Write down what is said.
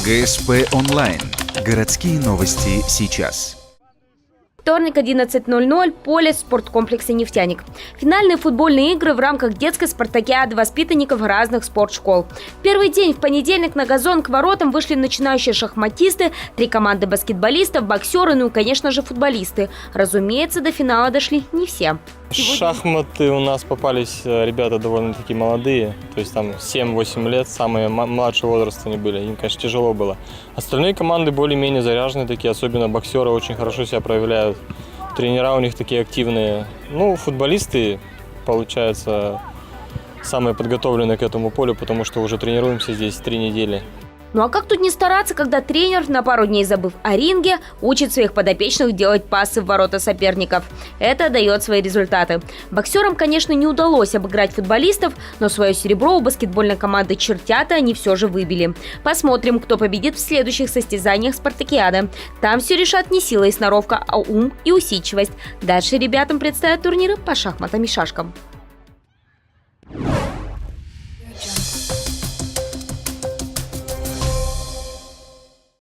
ГСП онлайн. Городские новости сейчас. Вторник, 11:00, поле в спорткомплексе «Нефтяник». Финальные футбольные игры в рамках детской спартакиады воспитанников разных спортшкол. В первый день, в понедельник, на газон к воротам вышли начинающие шахматисты, 3 команды баскетболистов, боксеры, ну и, конечно же, футболисты. Разумеется, до финала дошли не все. Шахматы у нас попались ребята довольно-таки молодые, то есть там 7-8 лет, самые младшего возраста они были, им, конечно, тяжело было. Остальные команды более-менее заряженные такие, особенно боксеры очень хорошо себя проявляют, тренера у них такие активные. Ну, футболисты, получается, самые подготовленные к этому полю, потому что уже тренируемся здесь 3 недели. Ну а как тут не стараться, когда тренер, на пару дней забыв о ринге, учит своих подопечных делать пасы в ворота соперников? Это дает свои результаты. Боксерам, конечно, не удалось обыграть футболистов, но свое серебро у баскетбольной команды «Чертята» они все же выбили. Посмотрим, кто победит в следующих состязаниях спартакиады. Там все решат не сила и сноровка, а ум и усидчивость. Дальше ребятам предстоят турниры по шахматам и шашкам.